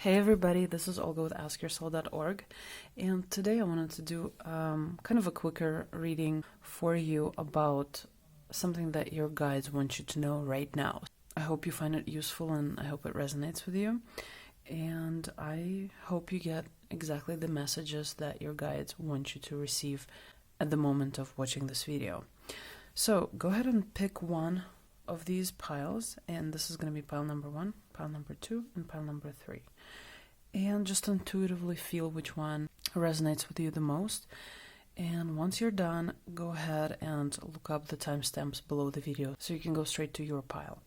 Hey everybody, this is Olga with AskYourSoul.org, and today I wanted to do kind of a quicker reading for you about something that your guides want you to know right now. I hope you find it useful and I hope it resonates with you, and I hope you get exactly the messages that your guides want you to receive at the moment of watching this video. So go ahead and pick one of these piles, and this is going to be pile number 1, pile number 2, and pile number 3. And just intuitively feel which one resonates with you the most. And once you're done, go ahead and look up the timestamps below the video so you can go straight to your pile.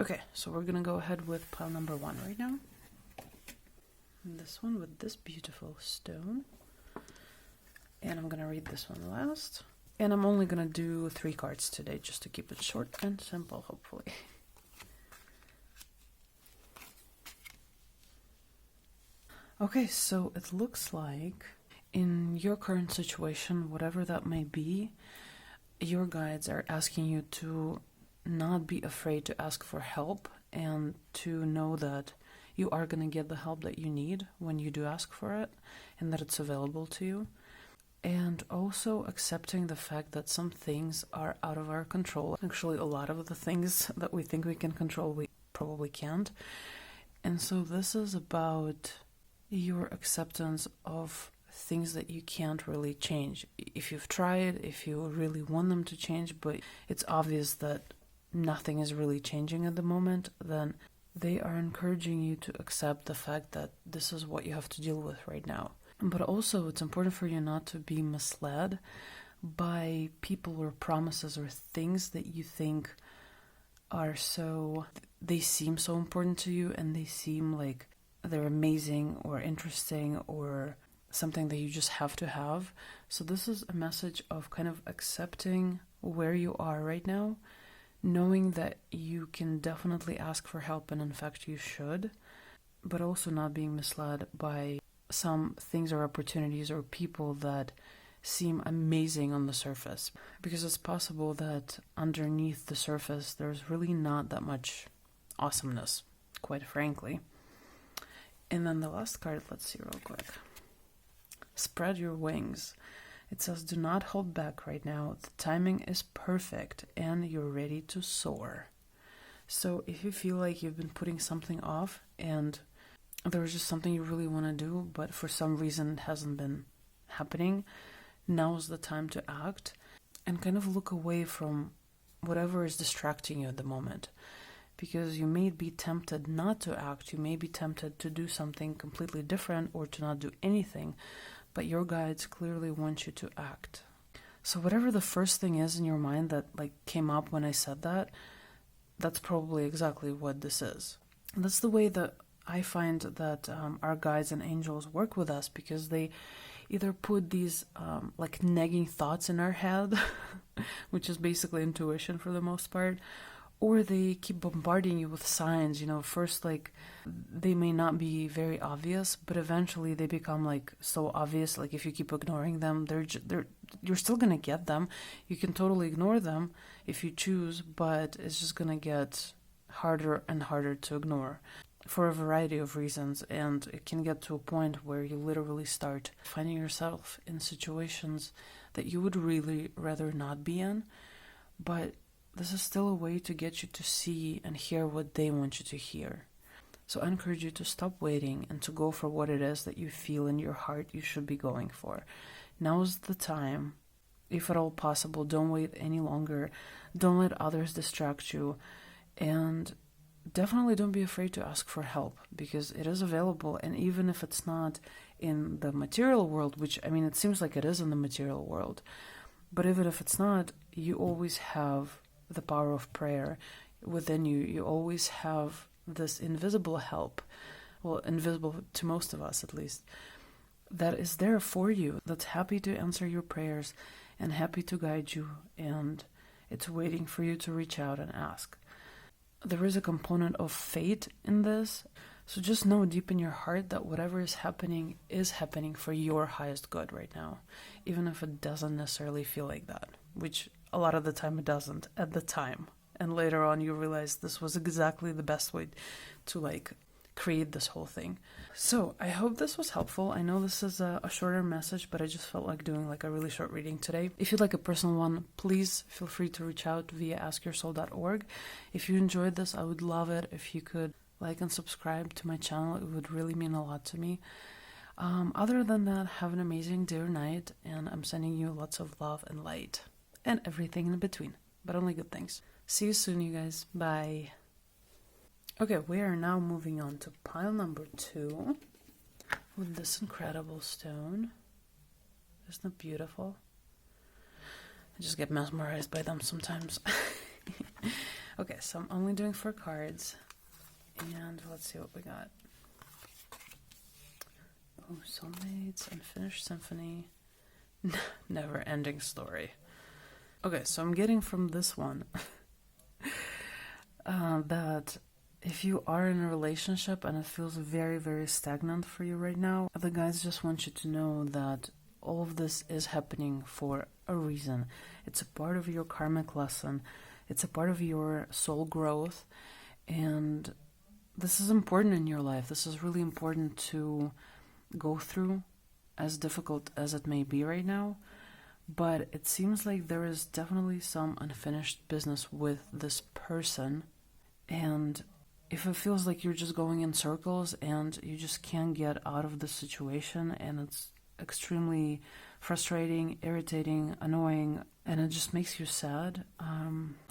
Okay, so we're gonna go ahead with pile number 1 right now. And this one with this beautiful stone. And I'm gonna read this one last. And I'm only gonna do 3 cards today just to keep it short and simple, hopefully. Okay, so it looks like in your current situation, whatever that may be, your guides are asking you to not be afraid to ask for help and to know that you are going to get the help that you need when you do ask for it and that it's available to you. And also accepting the fact that some things are out of our control. Actually, a lot of the things that we think we can control, we probably can't. And so this is about your acceptance of things that you can't really change. If you've tried, if you really want them to change, but it's obvious that nothing is really changing at the moment, then they are encouraging you to accept the fact that this is what you have to deal with right now. But also, it's important for you not to be misled by people or promises or things that you think they seem so important to you and they seem like they're amazing or interesting or something that you just have to have. So this is a message of kind of accepting where you are right now, knowing that you can definitely ask for help, and in fact you should, but also not being misled by some things or opportunities or people that seem amazing on the surface, because it's possible that underneath the surface there's really not that much awesomeness, quite frankly. And then the last card, let's see real quick. Spread your wings. It says, do not hold back right now. The timing is perfect and you're ready to soar. So if you feel like you've been putting something off and there's just something you really want to do, but for some reason it hasn't been happening, now's the time to act and kind of look away from whatever is distracting you at the moment. Because you may be tempted not to act, you may be tempted to do something completely different or to not do anything, but your guides clearly want you to act. So whatever the first thing is in your mind that came up when I said that, that's probably exactly what this is. And that's the way that I find that our guides and angels work with us, because they either put these nagging thoughts in our head, which is basically intuition for the most part, or they keep bombarding you with signs. First, they may not be very obvious, but eventually they become so obvious. If you keep ignoring them, you're still gonna get them. You can totally ignore them if you choose, but it's just gonna get harder and harder to ignore for a variety of reasons. And it can get to a point where you literally start finding yourself in situations that you would really rather not be in, but this is still a way to get you to see and hear what they want you to hear. So I encourage you to stop waiting and to go for what it is that you feel in your heart you should be going for. Now's the time. If at all possible, don't wait any longer. Don't let others distract you. And definitely don't be afraid to ask for help, because it is available. And even if it's not in the material world, which, it seems like it is in the material world, but even if it's not, you always have the power of prayer within you. You always have this invisible help, well, invisible to most of us at least, that is there for you, that's happy to answer your prayers and happy to guide you, and it's waiting for you to reach out and ask. There is a component of fate in this, so just know deep in your heart that whatever is happening for your highest good right now, even if it doesn't necessarily feel like that, which a lot of the time it doesn't at the time. And later on you realize this was exactly the best way to create this whole thing. So I hope this was helpful. I know this is a shorter message, but I just felt like doing like a really short reading today. If you'd like a personal one, please feel free to reach out via askyoursoul.org. If you enjoyed this, I would love it if you could like and subscribe to my channel. It would really mean a lot to me. Other than that, have an amazing day or night, and I'm sending you lots of love and light and everything in between, but only good things. See you soon, you guys. Bye. Okay, we are now moving on to pile number 2 with this incredible stone. Isn't it beautiful? I just get mesmerized by them sometimes. Okay, so I'm only doing 4 cards. And let's see what we got. Oh, soulmates, unfinished symphony, never-ending story. Okay, so I'm getting from this one that if you are in a relationship and it feels very, very stagnant for you right now, the guys just want you to know that all of this is happening for a reason. It's a part of your karmic lesson. It's a part of your soul growth. And this is important in your life. This is really important to go through, as difficult as it may be right now. But it seems like there is definitely some unfinished business with this person. And if it feels like you're just going in circles and you just can't get out of the situation, and it's extremely frustrating, irritating, annoying, and it just makes you sad,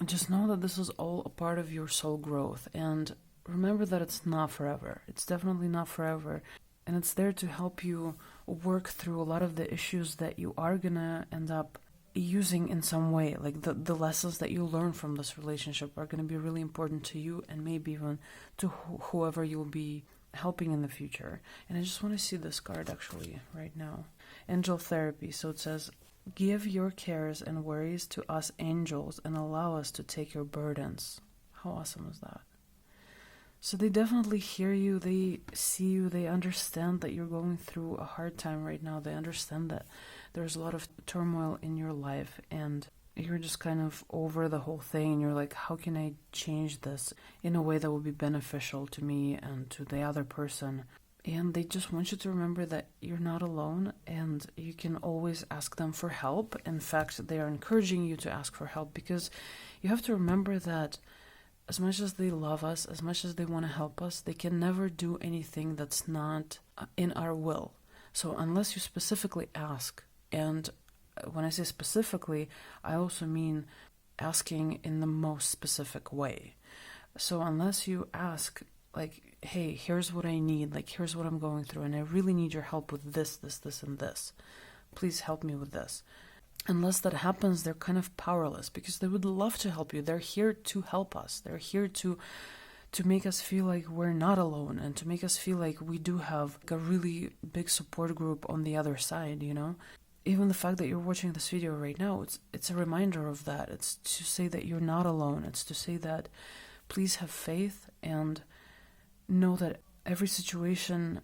just know that this is all a part of your soul growth. And remember that it's not forever. It's definitely not forever. And it's there to help you work through a lot of the issues that you are gonna end up using in some way. Like the lessons that you learn from this relationship are gonna be really important to you, and maybe even to whoever you'll be helping in the future. And I just want to see this card actually right now. Angel therapy. So it says, give your cares and worries to us angels and allow us to take your burdens. How awesome is that? So they definitely hear you, they see you, they understand that you're going through a hard time right now. They understand that there's a lot of turmoil in your life and you're just kind of over the whole thing. And you're like, how can I change this in a way that will be beneficial to me and to the other person? And they just want you to remember that you're not alone and you can always ask them for help. In fact, they are encouraging you to ask for help, because you have to remember that as much as they love us, as much as they want to help us, they can never do anything that's not in our will. So unless you specifically ask, and when I say specifically, I also mean asking in the most specific way. So unless you ask, like, hey, here's what I need, like, here's what I'm going through, and I really need your help with this, this, and this. Please help me with this. Unless that happens, they're kind of powerless, because they would love to help you. They're here to help us. They're here to make us feel like we're not alone, and to make us feel like we do have a really big support group on the other side, you know? Even the fact that you're watching this video right now, it's a reminder of that. It's to say that you're not alone. It's to say that please have faith and know that every situation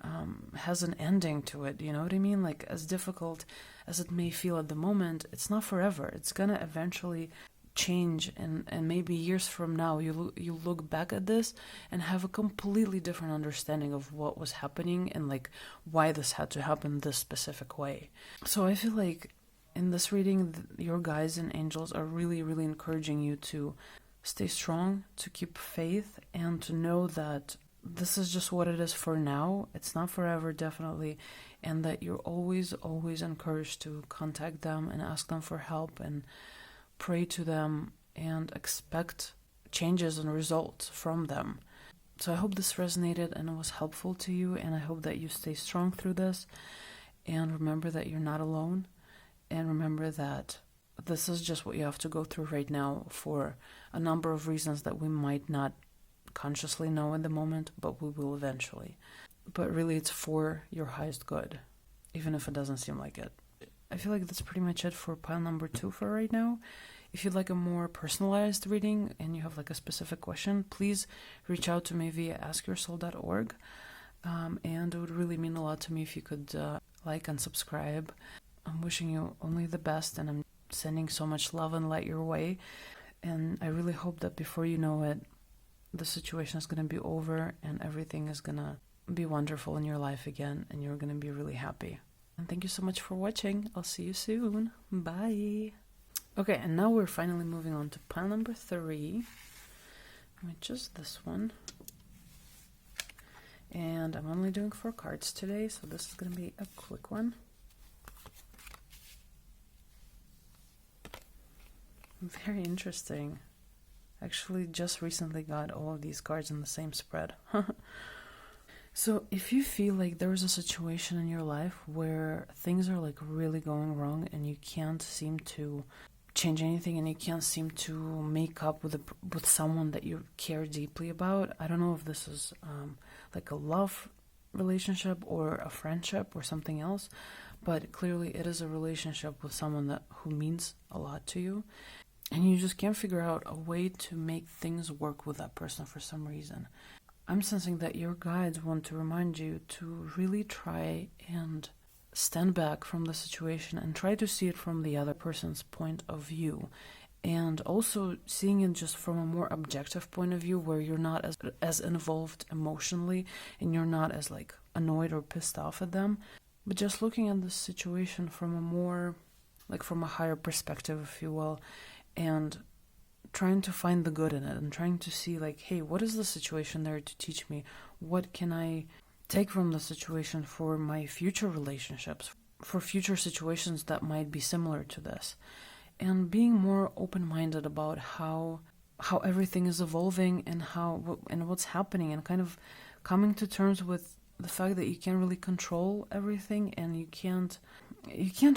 has an ending to it, you know what I mean? Like, as difficult as it may feel at the moment, it's not forever. It's gonna eventually change, and maybe years from now you look back at this and have a completely different understanding of what was happening and like why this had to happen this specific way. So I feel like in this reading, your guides and angels are really, really encouraging you to stay strong, to keep faith, and to know that this is just what it is for now. It's not forever, definitely. And that you're always, always encouraged to contact them and ask them for help and pray to them and expect changes and results from them. So I hope this resonated and it was helpful to you. And I hope that you stay strong through this. And remember that you're not alone. And remember that this is just what you have to go through right now for a number of reasons that we might not consciously know in the moment, but we will eventually. But really, it's for your highest good, even if it doesn't seem like it. I feel like that's pretty much it for pile number 2 for right now. If you'd like a more personalized reading and you have like a specific question, please reach out to me via askyoursoul.org. And it would really mean a lot to me if you could like and subscribe. I'm wishing you only the best, and I'm sending so much love and light your way. And I really hope that before you know it, the situation is going to be over and everything is going to be wonderful in your life again, and you're going to be really happy. And thank you so much for watching. I'll see you soon. Bye. Okay, and now we're finally moving on to pile number 3, which is this one. And I'm only doing 4 cards today, so this is going to be a quick one. Very interesting. Actually, just recently got all of these cards in the same spread. So if you feel like there is a situation in your life where things are like really going wrong and you can't seem to change anything and you can't seem to make up with someone that you care deeply about, I don't know if this is like a love relationship or a friendship or something else, but clearly it is a relationship with someone who means a lot to you, and you just can't figure out a way to make things work with that person for some reason. I'm sensing that your guides want to remind you to really try and stand back from the situation and try to see it from the other person's point of view, and also seeing it just from a more objective point of view where you're not as involved emotionally and you're not as like annoyed or pissed off at them, but just looking at the situation from a more like from a higher perspective, if you will, and trying to find the good in it and trying to see like, hey, what is the situation there to teach me? What can I take from the situation for my future relationships, for future situations that might be similar to this? And being more open-minded about how everything is evolving and what's happening, and kind of coming to terms with the fact that you can't really control everything, and you can't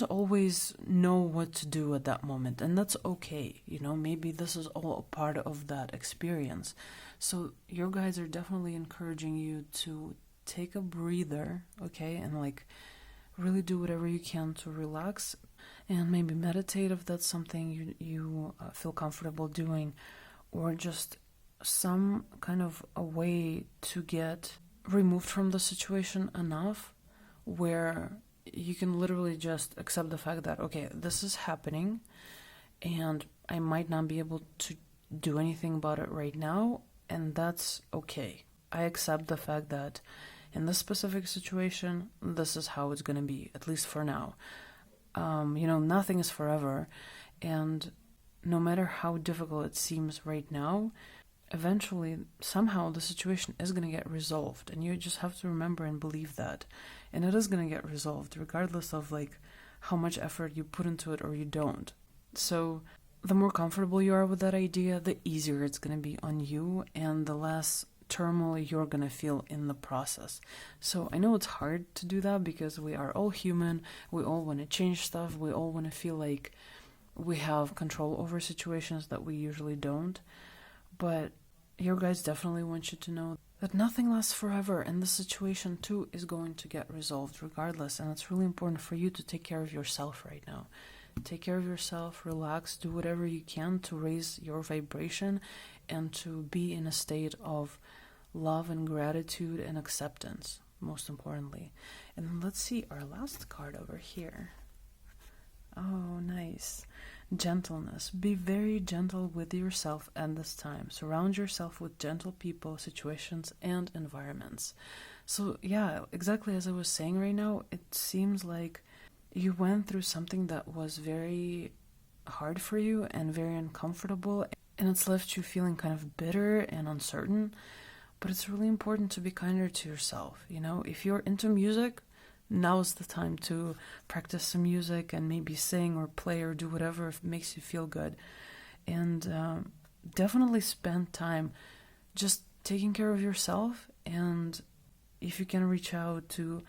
always know what to do at that moment, and that's okay. Maybe this is all a part of that experience. So your guides are definitely encouraging you to take a breather, okay, and like really do whatever you can to relax and maybe meditate if that's something you feel comfortable doing, or just some kind of a way to get removed from the situation enough where you can literally just accept the fact that, okay, this is happening and I might not be able to do anything about it right now, and that's okay. I accept the fact that in this specific situation, this is how it's going to be, at least for now. Nothing is forever, and no matter how difficult it seems right now, eventually, somehow, the situation is going to get resolved, and you just have to remember and believe that. And it is going to get resolved, regardless of like how much effort you put into it or you don't. So the more comfortable you are with that idea, the easier it's going to be on you, and the less turmoil you're going to feel in the process. So I know it's hard to do that because we are all human. We all want to change stuff. We all want to feel like we have control over situations that we usually don't. But your guides definitely want you to know that nothing lasts forever, and the situation too is going to get resolved regardless. And it's really important for you to take care of yourself right now. Take care of yourself, relax, do whatever you can to raise your vibration and to be in a state of love and gratitude and acceptance, most importantly. And let's see our last card over here. Oh, nice. Gentleness. Be very gentle with yourself at this time. Surround yourself with gentle people, situations, and environments. So yeah, exactly as I was saying right now, it seems like you went through something that was very hard for you and very uncomfortable, and it's left you feeling kind of bitter and uncertain. But it's really important to be kinder to yourself. If you're into music, now's the time to practice some music and maybe sing or play or do whatever makes you feel good. And definitely spend time just taking care of yourself. And if you can reach out to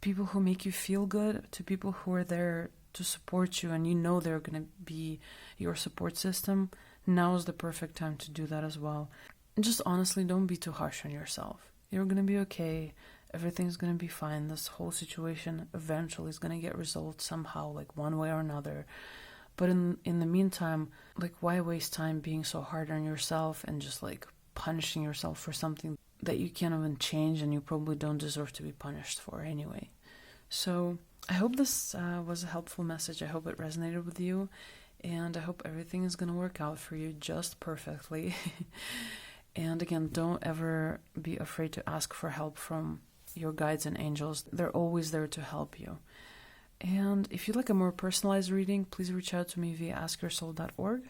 people who make you feel good, to people who are there to support you and they're going to be your support system, now is the perfect time to do that as well. And just honestly, don't be too harsh on yourself. You're going to be okay. Everything's going to be fine. This whole situation eventually is going to get resolved somehow, like one way or another. But in the meantime, like, why waste time being so hard on yourself and just like punishing yourself for something that you can't even change and you probably don't deserve to be punished for anyway? So I hope this was a helpful message. I hope it resonated with you, and I hope everything is going to work out for you just perfectly. And again, don't ever be afraid to ask for help from your guides and angels. They're always there to help you. And if you'd like a more personalized reading, please reach out to me via askyoursoul.org.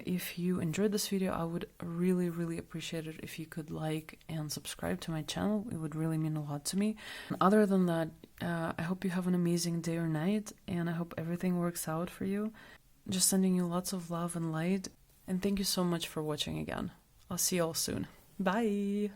If you enjoyed this video, I would really, really appreciate it if you could like and subscribe to my channel. It would really mean a lot to me. Other than that, I hope you have an amazing day or night, and I hope everything works out for you. Just sending you lots of love and light, and thank you so much for watching again. I'll see you all soon. Bye!